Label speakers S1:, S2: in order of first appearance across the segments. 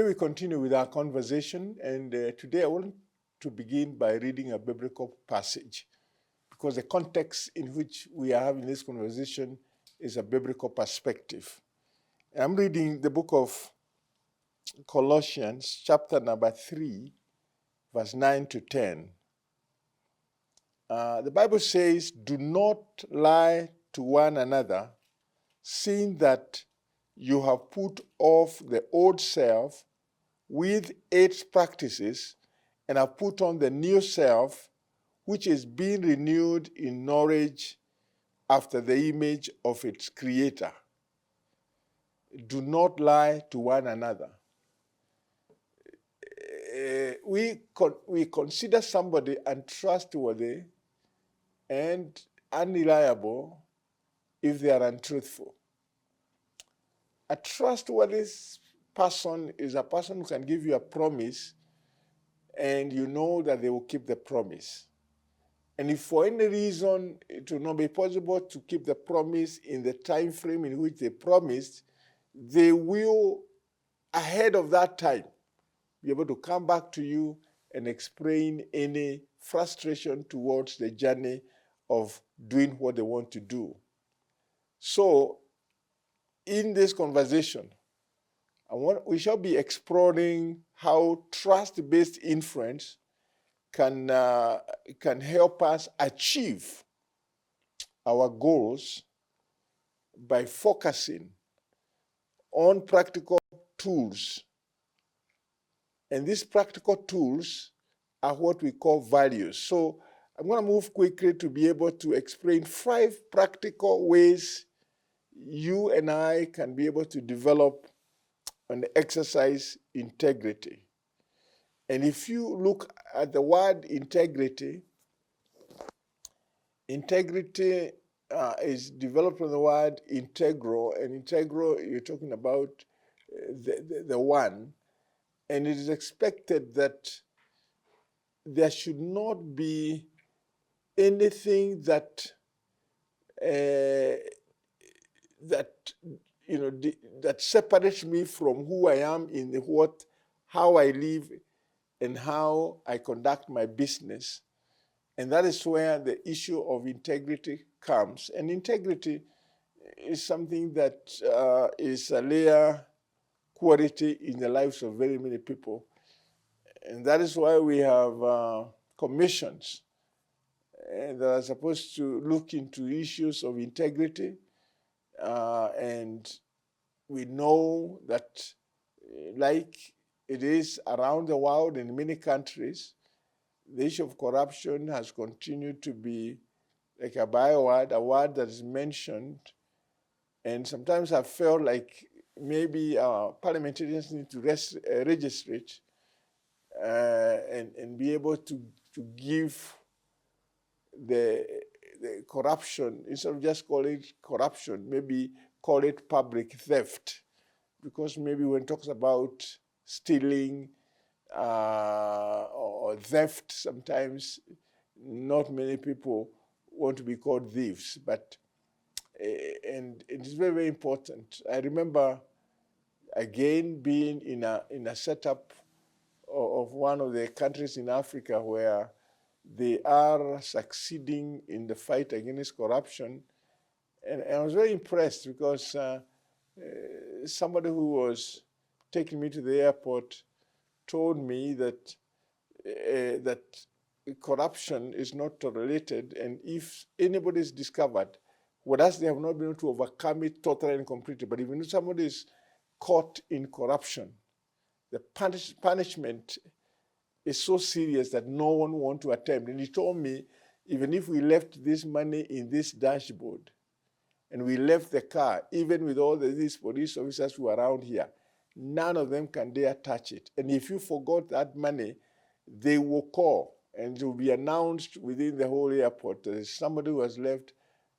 S1: Today we continue with our conversation, and today I want to begin by reading a biblical passage, because the context in which we are having this conversation is a biblical perspective. I'm reading the book of Colossians, chapter number 3, verse 9 to 10. The Bible says, "Do not lie to one another, seeing that you have put off the old self with its practices and have put on the new self, which is being renewed in knowledge after the image of its creator." Do not lie to one another. We consider somebody untrustworthy and unreliable if they are untruthful. A trustworthy person is a person who can give you a promise and you know that they will keep the promise. And if for any reason it will not be possible to keep the promise in the time frame in which they promised, they will, ahead of that time, be able to come back to you and explain any frustration towards the journey of doing what they want to do. So, in this conversation, we shall be exploring how trust-based influence can help us achieve our goals by focusing on practical tools. And these practical tools are what we call values. So I'm going to move quickly to be able to explain 5 practical ways you and I can be able to develop and exercise integrity. And if you look at the word integrity, integrity is developed from the word integral, and integral, you're talking about the one, and it is expected that there should not be anything that that separates me from who I am in how I live and how I conduct my business. And that is where the issue of integrity comes. And integrity is something that is a rare quality in the lives of very many people. And that is why we have commissions that are supposed to look into issues of integrity. And we know that, like it is around the world in many countries, the issue of corruption has continued to be like a byword, a word that is mentioned. And sometimes I felt like maybe parliamentarians need to register it and be able to give the corruption, instead of just calling it corruption, maybe call it public theft. Because maybe when it talks about stealing or theft, sometimes not many people want to be called thieves, but and it is very, very important. I remember, again, being in a setup of one of the countries in Africa where they are succeeding in the fight against corruption. And I was very impressed because somebody who was taking me to the airport told me that that corruption is not tolerated, and if anybody is discovered, whereas they have not been able to overcome it totally and completely, but even if somebody is caught in corruption, the punishment is so serious that no one wants to attempt. And he told me, even if we left this money in this dashboard and we left the car, even with all these police officers who are around here, none of them can dare touch it. And if you forgot that money, they will call and it will be announced within the whole airport. There is somebody who has left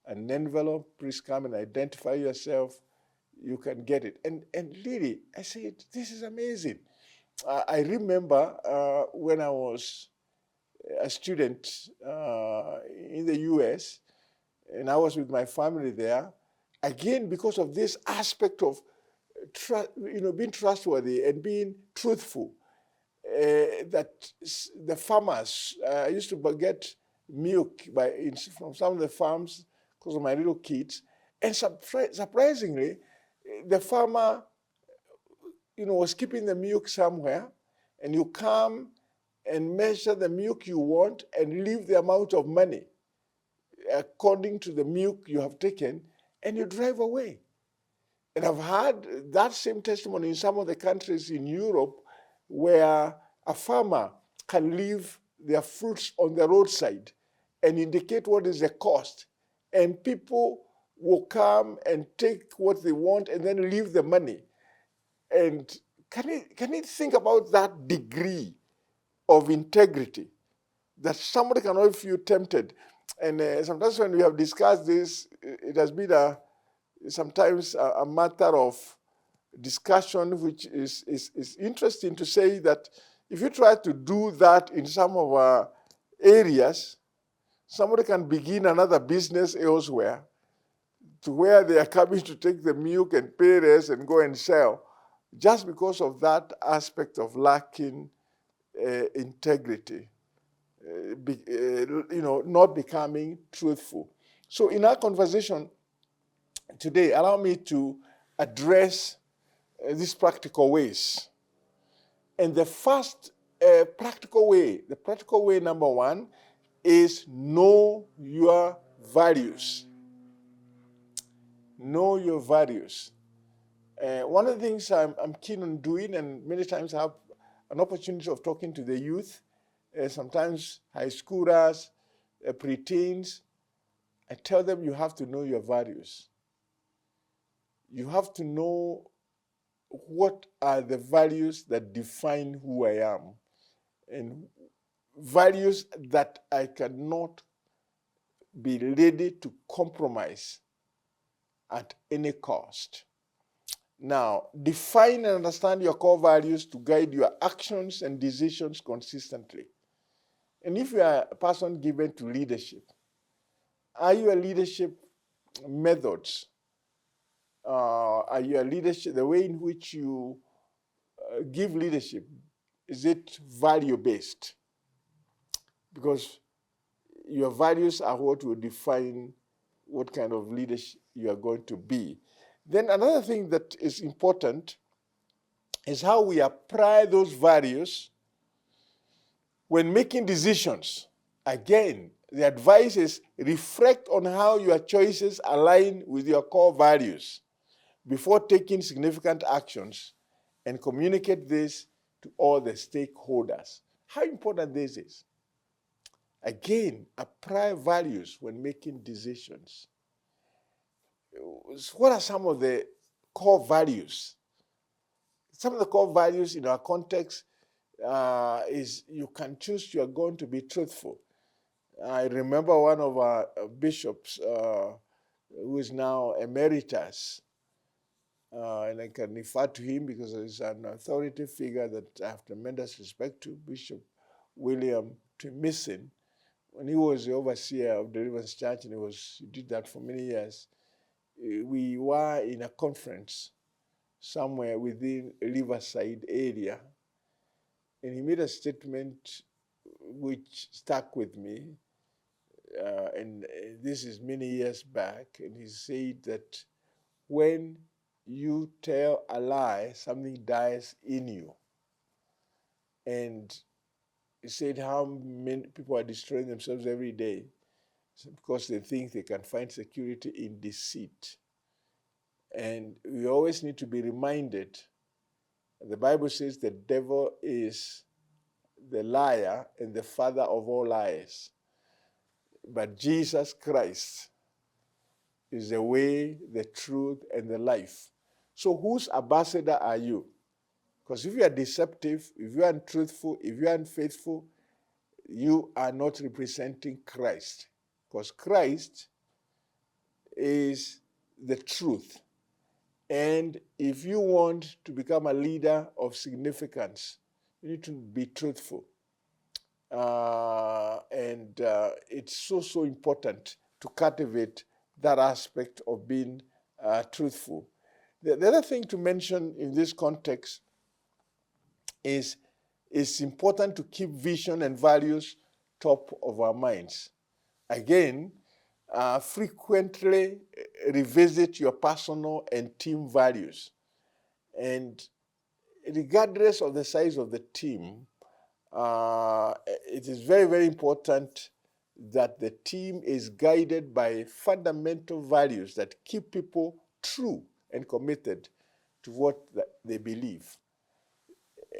S1: an envelope. Please come and identify yourself. You can get it. And really, I said, this is amazing. I remember when I was a student in the US, and I was with my family there, again, because of this aspect of being trustworthy and being truthful. That the farmers, I used to get milk from some of the farms because of my little kids, and surprisingly, the farmer, was keeping the milk somewhere, and you come and measure the milk you want and leave the amount of money according to the milk you have taken, and you drive away. And I've had that same testimony in some of the countries in Europe where a farmer can leave their fruits on the roadside and indicate what is the cost, and people will come and take what they want and then leave the money. And can you think about that degree of integrity that somebody cannot feel tempted? And sometimes when we have discussed this, it has been sometimes a matter of discussion, which is interesting to say that if you try to do that in some of our areas, somebody can begin another business elsewhere to where they are coming to take the milk and pay less and go and sell, just because of that aspect of lacking integrity, not becoming truthful. So in our conversation today, allow me to address these practical ways. And the first practical way number one, is know your values. Know your values. One of the things I'm keen on doing, and many times I have an opportunity of talking to the youth, sometimes high schoolers, preteens, I tell them you have to know your values. You have to know what are the values that define who I am, and values that I cannot be ready to compromise at any cost. Now, define and understand your core values to guide your actions and decisions consistently. And if you are a person given to leadership, are your leadership methods, are your leadership, the way in which you give leadership, is it value-based? Because your values are what will define what kind of leadership you are going to be. Then another thing that is important is how we apply those values when making decisions. Again, the advice is reflect on how your choices align with your core values before taking significant actions, and communicate this to all the stakeholders. How important this is. Again, apply values when making decisions. What are some of the core values? Some of the core values in our context is you can choose you are going to be truthful. I remember one of our bishops who is now emeritus, and I can refer to him because he's an authority figure that I have tremendous respect to, Bishop William Timisin. When he was the overseer of Deliverance Church, and he did that for many years, we were in a conference somewhere within Riverside area, and he made a statement which stuck with me, and this is many years back, and he said that when you tell a lie, something dies in you. And he said how many people are destroying themselves every day because they think they can find security in deceit. And we always need to be reminded, the Bible says the devil is the liar and the father of all lies. But Jesus Christ is the way, the truth, and the life. So whose ambassador are you? Because if you are deceptive, if you are untruthful, if you are unfaithful, you are not representing Christ. Because Christ is the truth. And if you want to become a leader of significance, you need to be truthful. And it's so important to cultivate that aspect of being truthful. The other thing to mention in this context is it's important to keep vision and values top of our minds. Again, frequently revisit your personal and team values. And regardless of the size of the team, it is very, very important that the team is guided by fundamental values that keep people true and committed to what they believe.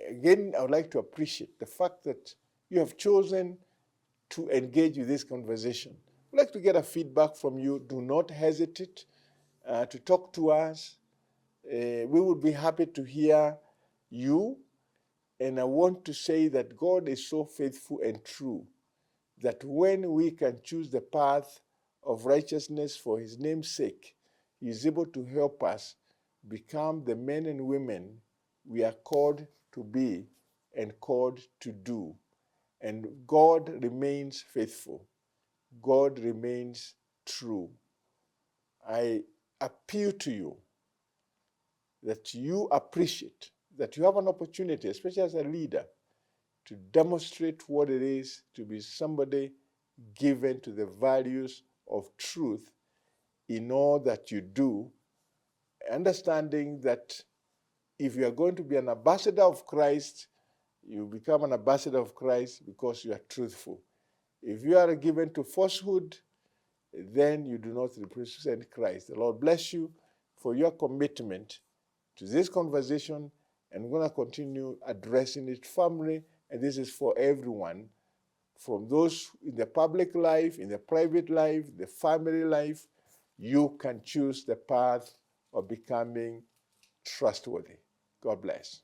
S1: Again, I would like to appreciate the fact that you have chosen to engage with this conversation. I'd like to get a feedback from you. Do not hesitate to talk to us. We would be happy to hear you. And I want to say that God is so faithful and true that when we can choose the path of righteousness for his name's sake, he is able to help us become the men and women we are called to be and called to do. And God remains faithful. God remains true. I appeal to you that you appreciate that you have an opportunity, especially as a leader, to demonstrate what it is to be somebody given to the values of truth in all that you do, understanding that if you are going to be an ambassador of Christ, you become an ambassador of Christ because you are truthful. If you are given to falsehood, then you do not represent Christ. The Lord bless you for your commitment to this conversation, and we're going to continue addressing it firmly, and this is for everyone, from those in the public life, in the private life, the family life. You can choose the path of becoming trustworthy. God bless.